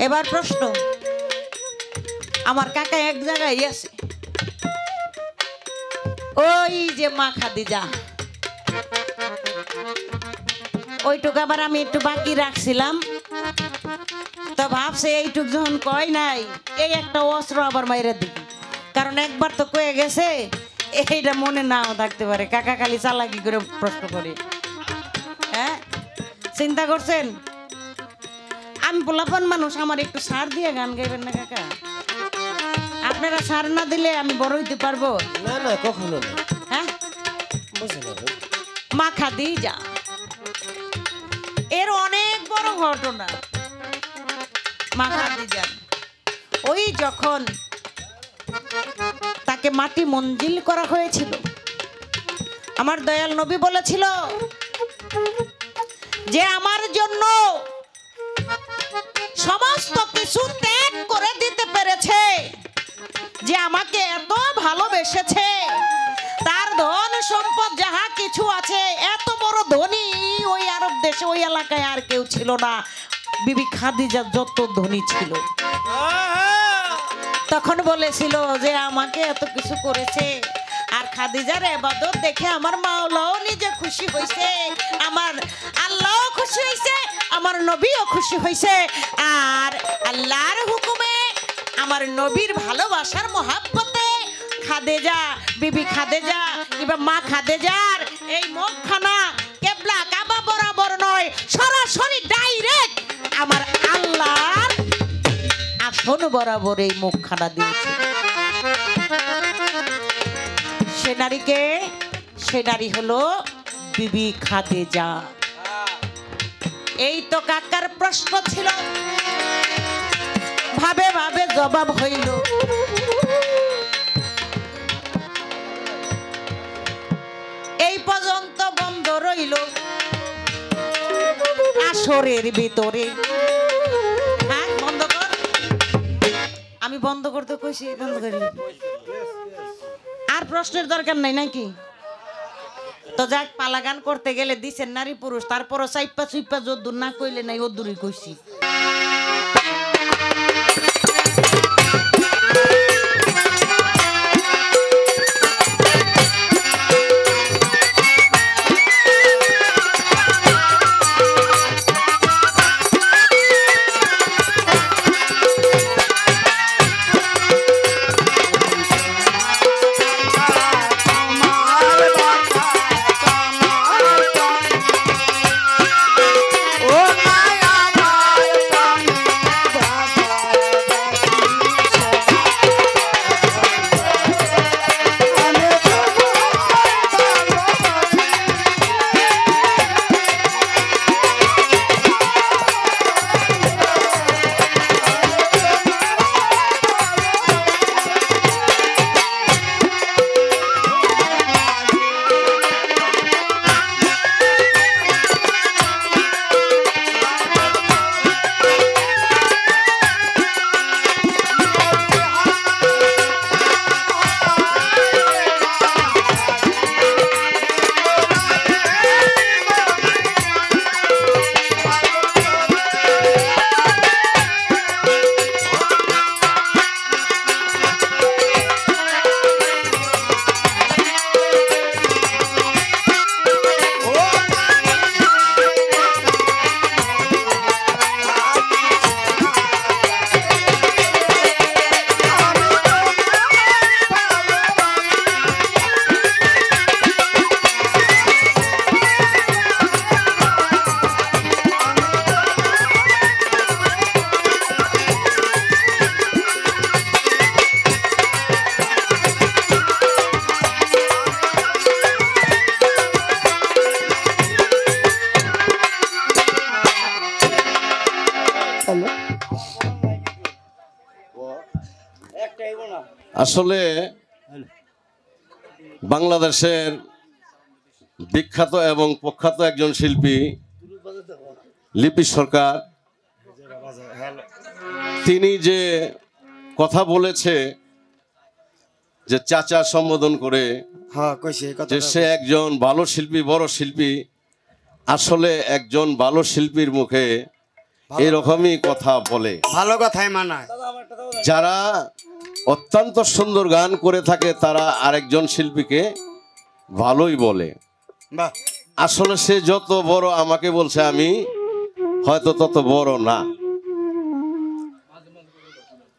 এবার প্রশ্ন, আমার কাকা এক জায়গায় আছে, ওই যে মা খাদিজা, ওইটুকু আবার আমি একটু বাকি রাখছিলাম, তো ভাবছে এইটুক যখন কয় নাই, এই একটা অস্ত্র আবার মাইরে দিই, কারণ একবার তো কয়ে গেছে, এইটা মনে নাও থাকতে পারে। কাকা খালি চালাকি করে প্রশ্ন করে। হ্যাঁ, চিন্তা করছেন? আমি পোলাপন মানুষ, আমার একটু সার দিয়ে গান গাইবেন না কাকা? আপনারা সার না দিলে আমি বড় হইতে পারবো না? না, কখনো না। হ্যাঁ, মা খাদিজা এর অনেক বড় ঘটনা। মা খাদিজা ওই যখন তাকে মাটি মঞ্জিল করা হয়েছিল, আমার দয়াল নবী বলেছিল যে আমার জন্য সমস্ত কিছু ত্যাগ করে দিতে পেরেছে, যে আমাকে এত ভালোবেসেছে, তার ধন সম্পদ যাহা কিছু আছে, এত বড় ধনী ওই আরব দেশে ওই এলাকায় আর কেউ ছিল না। বিবি খাদিজা যত ধনী ছিল, তখন বলেছিল যে আমাকে এত কিছু করেছে, আর খাদিজার ইবাদত দেখে আমার মাওলাও নিজে খুশি হয়েছে, আমার আল্লাহও খুশি হয়েছে, আমার নবীও খুশি হয়েছে, আর আল্লাহর হুকুমে আমার নবীর ভালোবাসার মহাব্বতে খাদিজা, বিবি খাদিজা কিংবা মা খাদিজার এই মুখখানা কেবলা কাবা বরাবর নয়, সরাসরি ডাইরেক্ট আমার আল্লাহর আসন বরাবর এই মুখখানা দিয়েছে। সে নারীকে, সে নারী হলো বিবি খাদিজা। এই তো কাকার প্রশ্ন ছিল, ভাবে ভাবে জবাব হইল। এই পর্যন্ত বন্ধ রইল আসরের ভিতরে। হ্যাঁ, বন্ধ কর। আমি বন্ধ করতে কইছি, বন্ধ করি। আর প্রশ্নের দরকার নাই নাকি? তো যাক, পালা গান করতে গেলে দিছেন নারী পুরুষ, তারপরও চাইপা চুইপা যদ্দুর না কইলে নাই ওদ্দুরই কইছি। আসলে বাংলাদেশের বিখ্যাত এবং প্রখ্যাত একজন শিল্পী লিপি সরকার, তিনি যে কথা বলেছে যে চাচা সম্বোধন করে যে সে একজন ভালো শিল্পী, বড় শিল্পী, আসলে একজন ভালো শিল্পীর মুখে এরকমই কথা বলে, ভালো কথাই মানায়। যারা অত্যন্ত সুন্দর গান করে থাকে তারা আরেকজন শিল্পীকে ভালোই বলে। বাহ, আসলে সে যত বড় আমাকে বলছে, আমি হয়তো তত বড় না।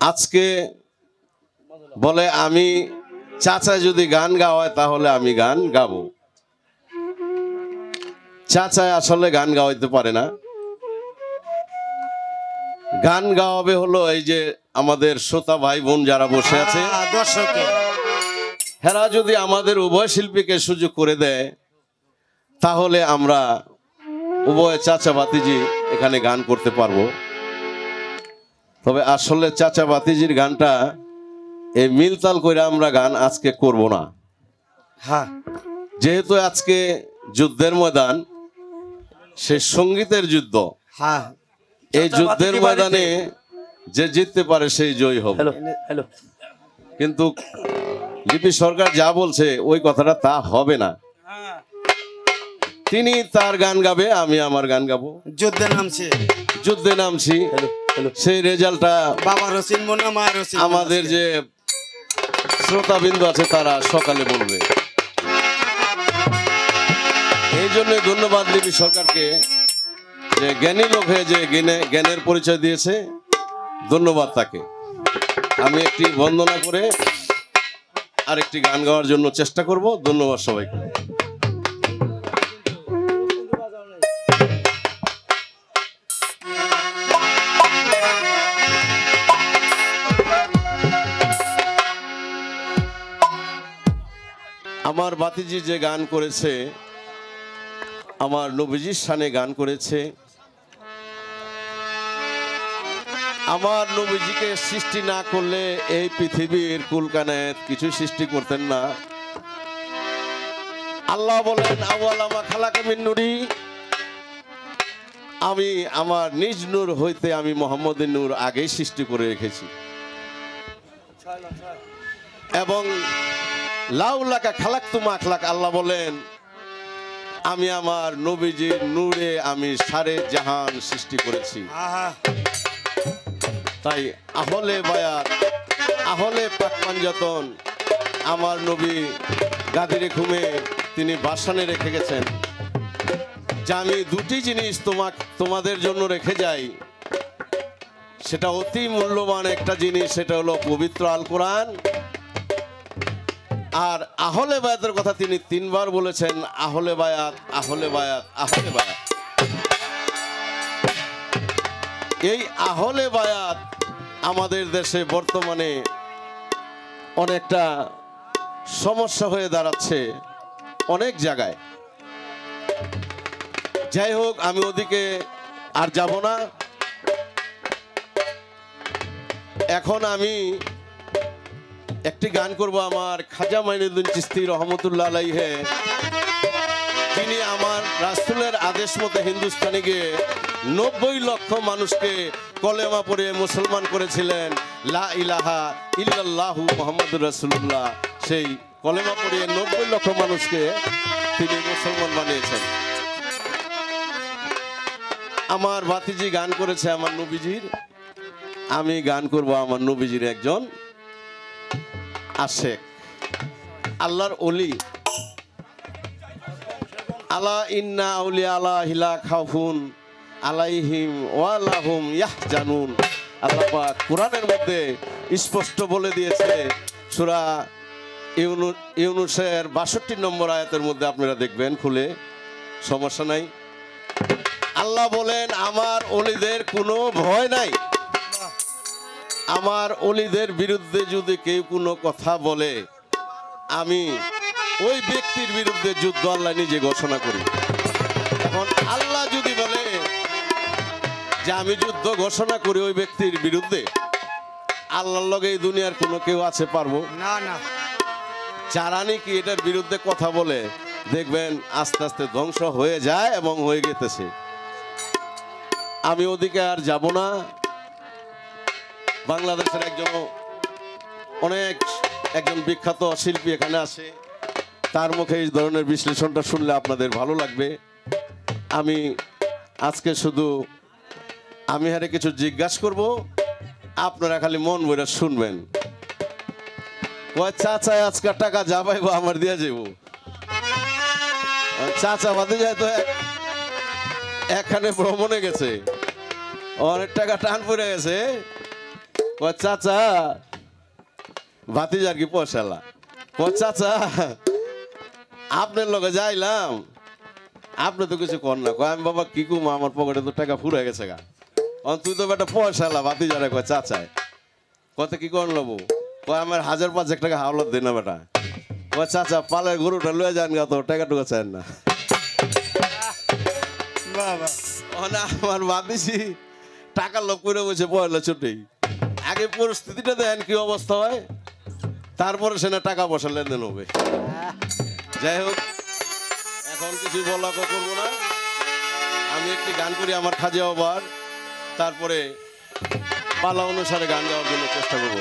আজকে বলে আমি চাচা যদি গান গাওয়ায় তাহলে আমি গান গাবো। চাচা আসলে গান গাওয়াইতে পারে না। গান গাওয়াবে হলো এই যে আমাদের শ্রোতা ভাই বোন যারা বসে আছে, দর্শকে হেরা যদি আমাদের উভয় শিল্পীকে সুযোগ করে দেয় তাহলে আমরা উভয় চাচা বাতিজি এখানে গান করতে পারবো। তবে আসলে চাচা বাতিজির গানটা এই মিলতাল করে আমরা গান আজকে করব না, হ্যাঁ যেহেতু আজকে যুদ্ধের ময়দান, সে সঙ্গীতের যুদ্ধ। হ্যাঁ, এই যুদ্ধের ময়দানে যে জিততে পারে সেই জয়ী হবে। কিন্তু লিপি সরকার যা বলছে ওই কথাটা তা হবে না। তিনি তার গান গাবে, আমি আমার গান গাবো। যুদ্ধে নামছে, যুদ্ধে নামছি, সেই রেজাল্টটা বাবা রসিন মনে মায়ের রসিন আমাদের যে শ্রোতাবিন্দু আছে তারা সকালে বলবে। এই জন্য ধন্যবাদ লিপি সরকারকে, যে জ্ঞানী লোক হয়ে যে জ্ঞানের পরিচয় দিয়েছে, ধন্যবাদ তাকে। আমি একটি বন্দনা করে আরেকটি গান গাওয়ার জন্য চেষ্টা করব। ধন্যবাদ সবাইকে। আমার বাতিজি যে গান করেছে, আমার নবীজির শানে গান করেছে। আমার নবীজিকে সৃষ্টি না করলে এই পৃথিবীর কুলকানায়েত কিছু সৃষ্টি করতেন না। আল্লাহ বলেন আওয়ালামা খালাকা মিন নূরি, আমি আমার নিজ নূর হইতে আমি মোহাম্মদের নূর আগেই সৃষ্টি করে রেখেছি। এবং লাউলাকা খালাকতু মা খালাক, আল্লাহ বলেন আমি আমার নবীজির নূরে আমি সারে জাহান সৃষ্টি করেছি। তাই আহলে বায়াত, আহলে পাক পাঞ্জাতন, আমার নবী গাদিরে ঘুমে তিনি বাসানে রেখে গেছেন যে আমি দুটি জিনিস তোমাদের জন্য রেখে যাই, সেটা অতি মূল্যবান একটা জিনিস, সেটা হলো পবিত্র আল কোরআন। আর আহলে বায়াতের কথা তিনি তিনবার বলেছেন, আহলে বায়াত, আহলে বায়াত, আহলে বায়াত। এই আহলে বায়াত আমাদের দেশে বর্তমানে অনেকটা সমস্যা হয়ে দাঁড়াচ্ছে অনেক জায়গায়। যাই হোক, আমি ওদিকে আর যাব না। এখন আমি একটি গান করব আমার খাজা মাইনুদ্দিন চিশতি রহমতুল্লাহ আলাইহে। তিনি আমার রাসূলের আদেশ মতো হিন্দুস্তানে গিয়ে 90 লক্ষ মানুষকে কলেমা পড়ে মুসলমান করেছিলেন। লা ইলাহা ইল্লাল্লাহু মুহাম্মাদুর রাসূলুল্লাহ, সেই কলেমা পড়ে 90 লক্ষ মানুষকে তিনি মুসলমান বানিয়েছেন। আমার বাতিজি গান করেছে আমার নবীজির, আমি গান করব আমার নবীজির একজন আশেক, আল্লাহর ওলি। আলা ইন্না আউলিয়া আল্লাহি লা খাউফুন আলাইহিম ওয়া লাহুম ইয়াহজানুন। আল্লাহ পাক কোরআনের মধ্যে স্পষ্ট বলে দিয়েছে, সূরা ইউনূসের 62 নম্বর আয়াতের মধ্যে, আপনারা দেখবেন খুলে, সমস্যা নাই। আল্লাহ বলেন আমার ওলিদের কোনো ভয় নাই। আমার ওলিদের বিরুদ্ধে যদি কেউ কোনো কথা বলে, আমি ওই ব্যক্তির বিরুদ্ধে যুদ্ধ আল্লাহ নিজে ঘোষণা করি। এখন আল্লাহ যদি বলে যে আমি যুদ্ধ ঘোষণা করি ওই ব্যক্তির বিরুদ্ধে, আল্লাহর লগে এই দুনিয়ার কোনো কেউ আছে পারবো না? না, যারা নাকি এটার বিরুদ্ধে কথা বলে, দেখবেন আস্তে আস্তে ধ্বংস হয়ে যায় এবং হয়ে গেতেছে। আমি ওদিকে আর যাব না। বাংলাদেশের একজন বিখ্যাত শিল্পী এখানে আছে, তার মুখে এই ধরনের বিশ্লেষণটা শুনলে আপনাদের ভালো লাগবে। আমি আজকে শুধু আমি হারে কিছু জিজ্ঞাসা করব, আপনারা খালি মন ভরে শুনবেন। কয় চাচা আজকে টাকা যা পাইবো আমার দিয়ে যাব। চাচা বাদে যায় তো এখানে ভ্রমণে গেছে, অনেক টাকা টান পড়ে গেছে। কয় চাচা ভাতিজার কি পয়সালা। কয় চাচা আপনার লগে যাইলাম, আপনি তো কিছু কর না। কয় আমি বাবা কি কুমা, আমার পকেটে তো টাকা ফুরে গেছে গা। তুই তো বেটা পয়সালা ভাতিজারে। কয় চাচায় কত কি কর লবো। কয় আমার 1005 টাকা হাওলাত দে না বেটা। কয় চাচা পালের গরুটা লয়ে যান গা, তো টাকা টুকা চান না। বাবা আমার ভাবিছি টাকা লোভ করে বসে পয়লা ছুটেই। আগে পরিস্থিতিটা দেখেন কি অবস্থা হয়, তারপরে সে না টাকা পয়সা লেনদেন হবে। যাই হোক, এখন কিছু বলা করবো না। আমি একটি গান করি আমার খাজা বাবার, তারপরে পালা অনুসারে গান গাওয়ার জন্য চেষ্টা করবো।